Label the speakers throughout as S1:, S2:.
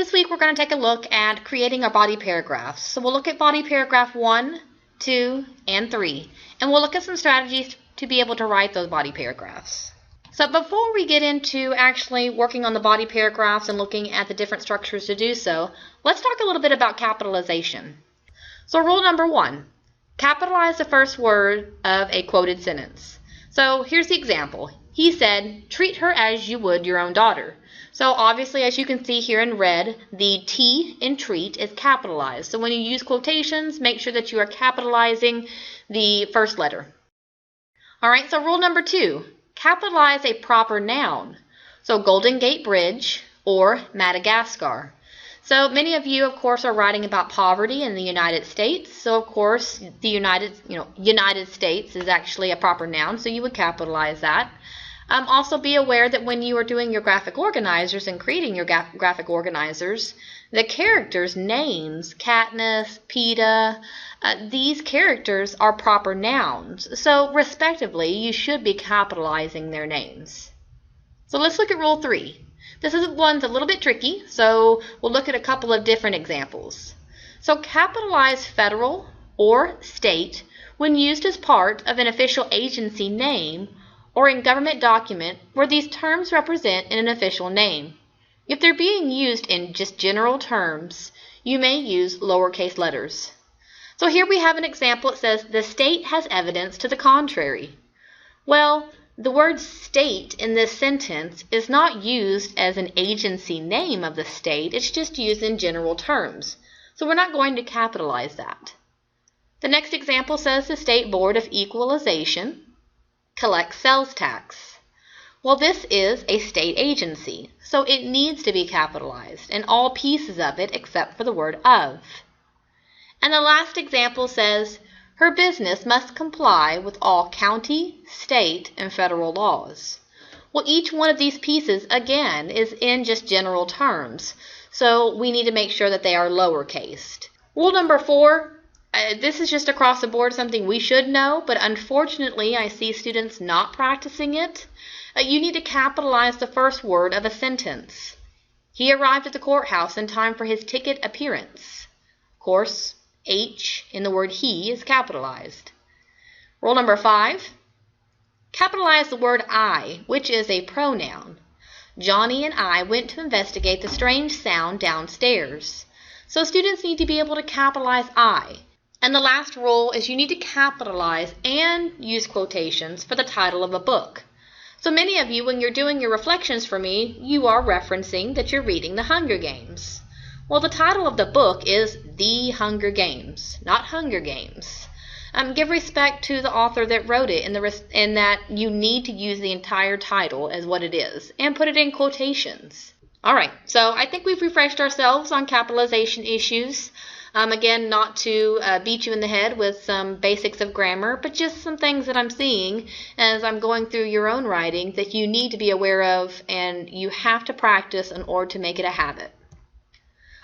S1: This week we're going to take a look at creating our body paragraphs. So we'll look at body paragraph 1, 2, and 3, and we'll look at some strategies to be able to write those body paragraphs. So before we get into actually working on the body paragraphs and looking at the different structures to do so, let's talk a little bit about capitalization. So rule number 1, capitalize the first word of a quoted sentence. So here's the example. He said, treat her as you would your own daughter. So obviously, as you can see here in red, the T in treat is capitalized. So when you use quotations, make sure that you are capitalizing the first letter. All right, so rule number 2, capitalize a proper noun. So Golden Gate Bridge or Madagascar. So many of you, of course, are writing about poverty in the United States. So of course, the United States is actually a proper noun, so you would capitalize that. Also be aware that when you are doing your graphic organizers and creating your graphic organizers, the characters' names, Katniss, PETA, these characters are proper nouns. So respectively, you should be capitalizing their names. So let's look at rule 3. This one's a little bit tricky, so we'll look at a couple of different examples. So capitalize federal or state when used as part of an official agency name or in government document where these terms represent an official name. If they're being used in just general terms, you may use lowercase letters. So here we have an example. It says, the state has evidence to the contrary. Well, the word state in this sentence is not used as an agency name of the state. It's just used in general terms. So we're not going to capitalize that. The next example says the State Board of Equalization collects sales tax. Well, this is a state agency, so it needs to be capitalized in all pieces of it except for the word of. And the last example says, her business must comply with all county, state, and federal laws. Well, each one of these pieces, again, is in just general terms, so we need to make sure that they are lowercased. Rule number 4, this is just across the board something we should know, but unfortunately I see students not practicing it. You need to capitalize the first word of a sentence. He arrived at the courthouse in time for his ticket appearance. Of course, H in the word he is capitalized. Rule number 5, capitalize the word I, which is a pronoun. Johnny and I went to investigate the strange sound downstairs. So students need to be able to capitalize I. And the last rule is you need to capitalize and use quotations for the title of a book. So many of you, when you're doing your reflections for me, you are referencing that you're reading The Hunger Games. Well, the title of the book is The Hunger Games, not Hunger Games. Give respect to the author that wrote it in that you need to use the entire title as what it is and put it in quotations. All right, so I think we've refreshed ourselves on capitalization issues. Again, not to beat you in the head with some basics of grammar, but just some things that I'm seeing as I'm going through your own writing that you need to be aware of and you have to practice in order to make it a habit.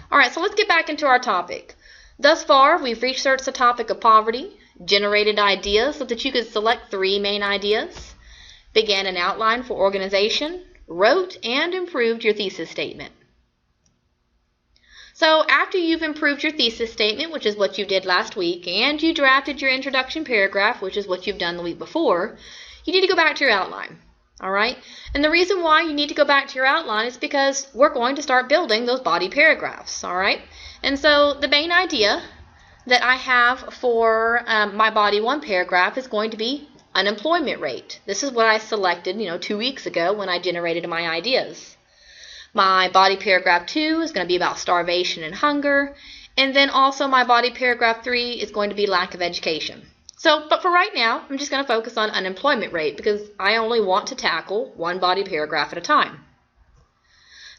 S1: All right, so let's get back into our topic. Thus far, we've researched the topic of poverty, generated ideas so that you could select 3 main ideas, began an outline for organization, wrote and improved your thesis statement. So after you've improved your thesis statement, which is what you did last week, and you drafted your introduction paragraph, which is what you've done the week before, you need to go back to your outline. All right? And the reason why you need to go back to your outline is because we're going to start building those body paragraphs. All right? And so the main idea that I have for my body 1 paragraph is going to be unemployment rate. This is what I selected, 2 weeks ago when I generated my ideas. My body paragraph 2 is going to be about starvation and hunger. And then also my body paragraph 3 is going to be lack of education. But for right now, I'm just going to focus on unemployment rate because I only want to tackle 1 body paragraph at a time.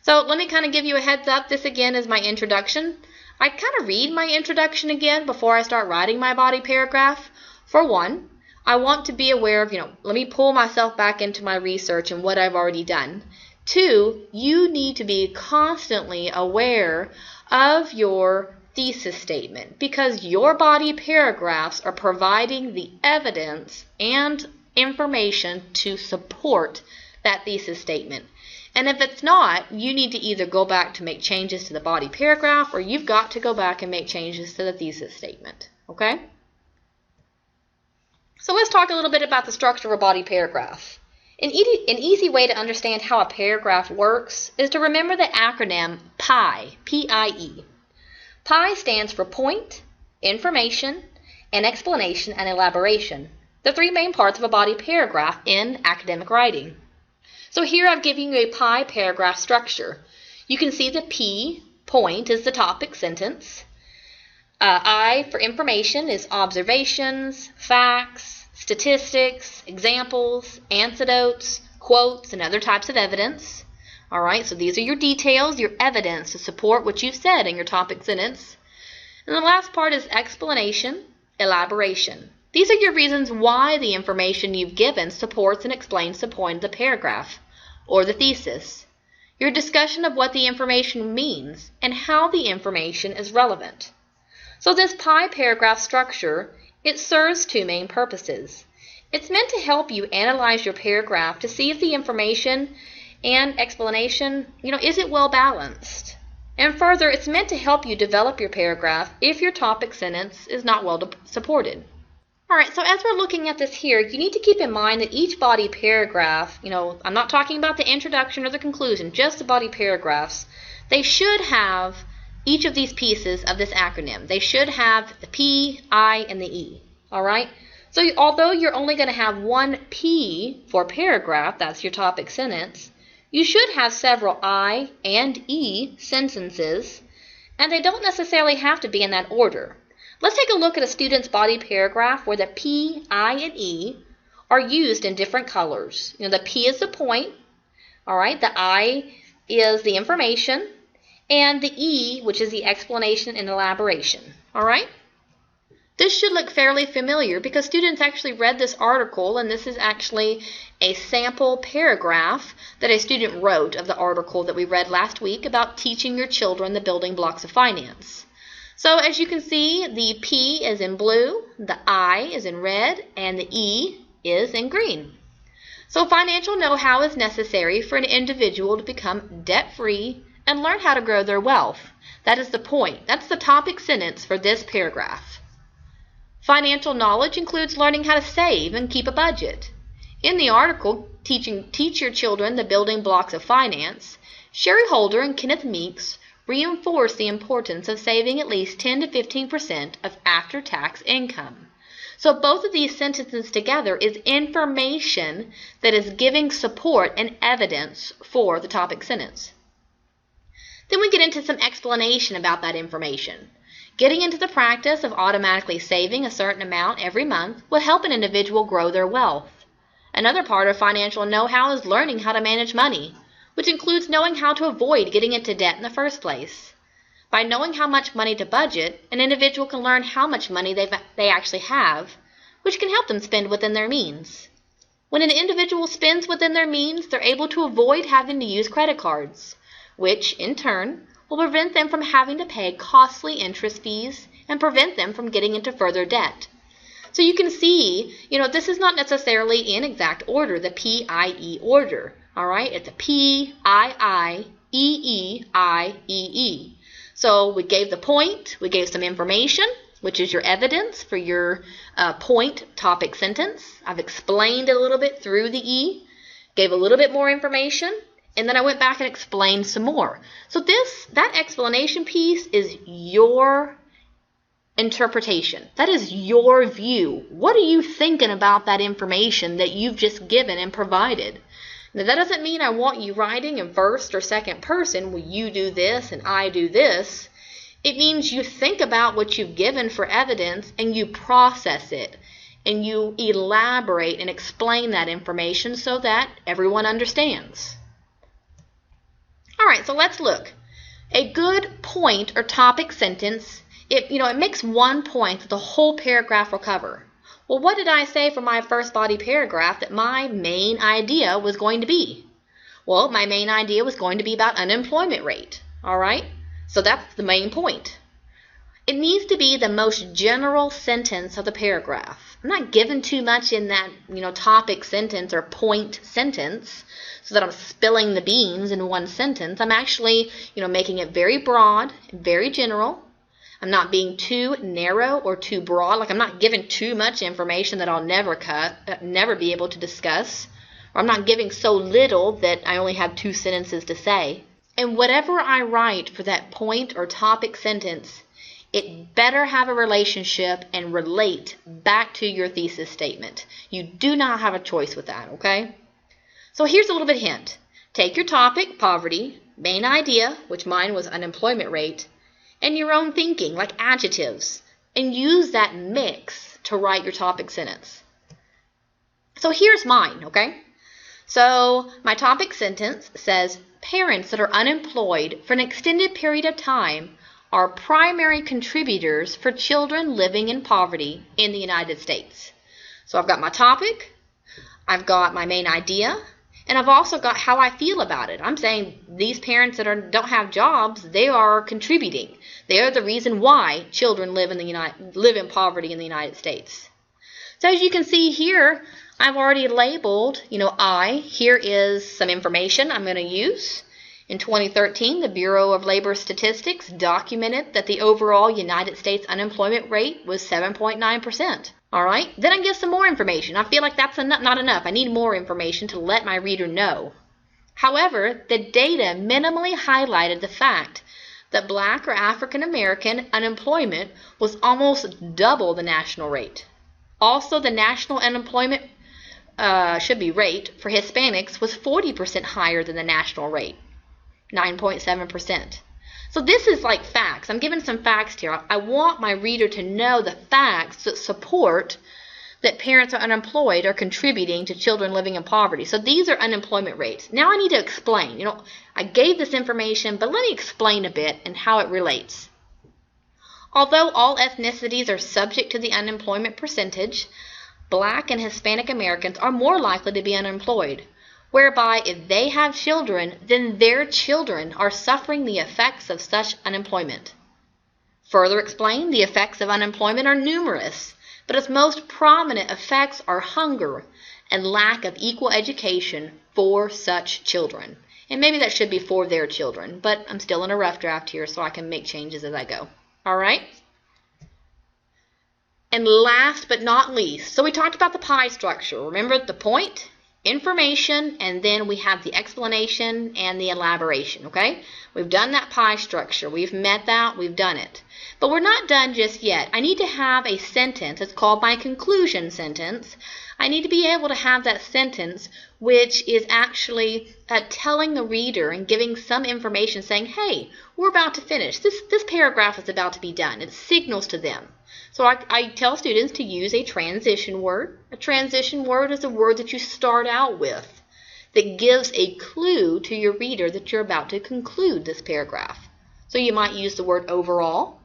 S1: So let me kind of give you a heads up. This again is my introduction. I kind of read my introduction again before I start writing my body paragraph. For one, I want to be aware of, let me pull myself back into my research and what I've already done. 2, you need to be constantly aware of your thesis statement because your body paragraphs are providing the evidence and information to support that thesis statement. And if it's not, you need to either go back to make changes to the body paragraph, or you've got to go back and make changes to the thesis statement, okay? So let's talk a little bit about the structure of a body paragraph. An easy way to understand how a paragraph works is to remember the acronym PIE, P-I-E. PIE stands for point, information, and explanation and elaboration, the three main parts of a body paragraph in academic writing. So here I've given you a PIE paragraph structure. You can see the P, point, is the topic sentence. I for information is observations, facts, statistics, examples, anecdotes, quotes, and other types of evidence. All right, so these are your details, your evidence to support what you've said in your topic sentence. And the last part is explanation, elaboration. These are your reasons why the information you've given supports and explains the point of the paragraph or the thesis. Your discussion of what the information means and how the information is relevant. So this PIE paragraph structure, it serves two main purposes. It's meant to help you analyze your paragraph to see if the information and explanation, is it well balanced? And further, it's meant to help you develop your paragraph if your topic sentence is not well supported. All right, so as we're looking at this here, you need to keep in mind that each body paragraph, I'm not talking about the introduction or the conclusion, just the body paragraphs, they should have each of these pieces of this acronym. They should have the P, I, and the E, all right? So although you're only going to have one P for paragraph, that's your topic sentence, you should have several I and E sentences, and they don't necessarily have to be in that order. Let's take a look at a student's body paragraph where the P, I, and E are used in different colors. The P is the point, all right? The I is the information, and the E, which is the explanation and elaboration, all right? This should look fairly familiar because students actually read this article, and this is actually a sample paragraph that a student wrote of the article that we read last week about teaching your children the building blocks of finance. So as you can see, the P is in blue, the I is in red, and the E is in green. So financial know-how is necessary for an individual to become debt-free and learn how to grow their wealth. That is the point. That's the topic sentence for this paragraph. Financial knowledge includes learning how to save and keep a budget. In the article, Teach Your Children the Building Blocks of Finance, Sherry Holder and Kenneth Meeks reinforce the importance of saving at least 10 to 15% of after-tax income. So both of these sentences together is information that is giving support and evidence for the topic sentence. Then we get into some explanation about that information. Getting into the practice of automatically saving a certain amount every month will help an individual grow their wealth. Another part of financial know-how is learning how to manage money, which includes knowing how to avoid getting into debt in the first place. By knowing how much money to budget, an individual can learn how much money they actually have, which can help them spend within their means. When an individual spends within their means, they're able to avoid having to use credit cards, which, in turn, will prevent them from having to pay costly interest fees and prevent them from getting into further debt. So you can see, this is not necessarily in exact order, the P-I-E order, all right? It's a P-I-I-E-E-I-E-E. So we gave the point, we gave some information, which is your evidence for your point topic sentence. I've explained a little bit through the E, gave a little bit more information, and then I went back and explained some more. So that explanation piece is your interpretation. That is your view. What are you thinking about that information that you've just given and provided? Now, that doesn't mean I want you writing in first or second person, well, you do this and I do this. It means you think about what you've given for evidence and you process it and you elaborate and explain that information so that everyone understands. All right, so let's look. A good point or topic sentence, it makes one point that the whole paragraph will cover. Well, what did I say for my first body paragraph that my main idea was going to be? Well, my main idea was going to be about unemployment rate, all right? So that's the main point. it needs to be the most general sentence of the paragraph. I'm not giving too much in that, topic sentence or point sentence so that I'm spilling the beans in one sentence. I'm actually, making it very broad, very general. I'm not being too narrow or too broad. Like, I'm not giving too much information that I'll never be able to discuss. Or I'm not giving so little that I only have 2 sentences to say. And whatever I write for that point or topic sentence, it better have a relationship and relate back to your thesis statement. You do not have a choice with that, okay? So here's a little bit of hint. Take your topic, poverty, main idea, which mine was unemployment rate, and your own thinking, like adjectives, and use that mix to write your topic sentence. So here's mine, okay? So my topic sentence says, parents that are unemployed for an extended period of time are primary contributors for children living in poverty in the United States. So I've got my topic, I've got my main idea, and I've also got how I feel about it. I'm saying these parents that don't have jobs, they are contributing. They are the reason why children live in poverty in the United States. So as you can see here, I've already labeled, here is some information I'm going to use. In 2013, the Bureau of Labor Statistics documented that the overall United States unemployment rate was 7.9%. All right, then I give some more information. I feel like that's not enough. I need more information to let my reader know. However, the data minimally highlighted the fact that Black or African American unemployment was almost double the national rate. Also, the national unemployment rate for Hispanics was 40% higher than the national rate, 9.7%. So this is like facts. I'm giving some facts here. I want my reader to know the facts that support that parents are unemployed are contributing to children living in poverty. So these are unemployment rates. Now I need to explain. I gave this information, but let me explain a bit and how it relates. Although all ethnicities are subject to the unemployment percentage, Black and Hispanic Americans are more likely to be unemployed, whereby if they have children, then their children are suffering the effects of such unemployment. Further explained, the effects of unemployment are numerous, but its most prominent effects are hunger and lack of equal education for such children. And maybe that should be for their children, but I'm still in a rough draft here so I can make changes as I go. All right? And last but not least, so we talked about the pie structure. Remember the point, information, and then we have the explanation and the elaboration, okay? We've done that pie structure. We've met that. We've done it. But we're not done just yet. I need to have a sentence. It's called my conclusion sentence. I need to be able to have that sentence which is actually telling the reader and giving some information saying, hey, we're about to finish. This paragraph is about to be done. It signals to them. So I tell students to use a transition word. A transition word is a word that you start out with that gives a clue to your reader that you're about to conclude this paragraph. So you might use the word overall,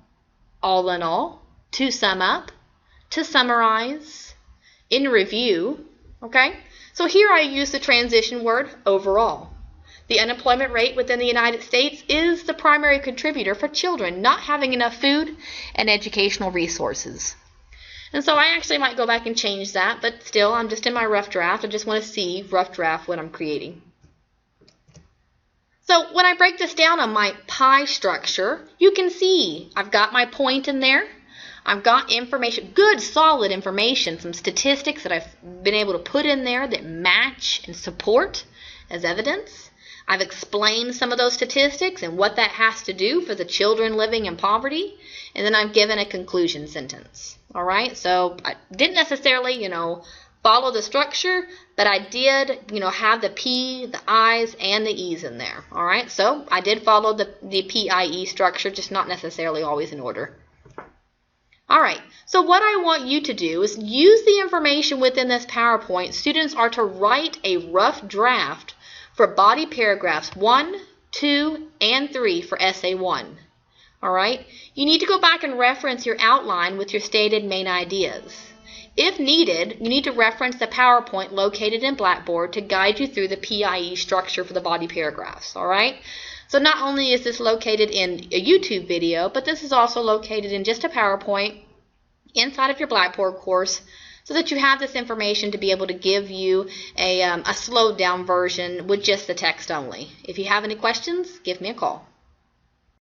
S1: all in all, to sum up, to summarize, in review, okay? So here I use the transition word overall. The unemployment rate within the United States is the primary contributor for children not having enough food and educational resources. And so I actually might go back and change that, but still I'm just in my rough draft. I just want to see rough draft what I'm creating. So when I break this down on my pie structure, you can see I've got my point in there. I've got information, good solid information, some statistics that I've been able to put in there that match and support as evidence. I've explained some of those statistics and what that has to do for the children living in poverty, and then I've given a conclusion sentence. All right, so I didn't necessarily, follow the structure, but I did, have the P, the I's, and the E's in there. All right, so I did follow the PIE structure, just not necessarily always in order. All right, so what I want you to do is use the information within this PowerPoint. Students are to write a rough draft for body paragraphs 1, 2, and 3 for Essay 1. All right? You need to go back and reference your outline with your stated main ideas. If needed, you need to reference the PowerPoint located in Blackboard to guide you through the PIE structure for the body paragraphs. All right? So not only is this located in a YouTube video, but this is also located in just a PowerPoint inside of your Blackboard course, so that you have this information to be able to give you a slowed down version with just the text only. If you have any questions, give me a call.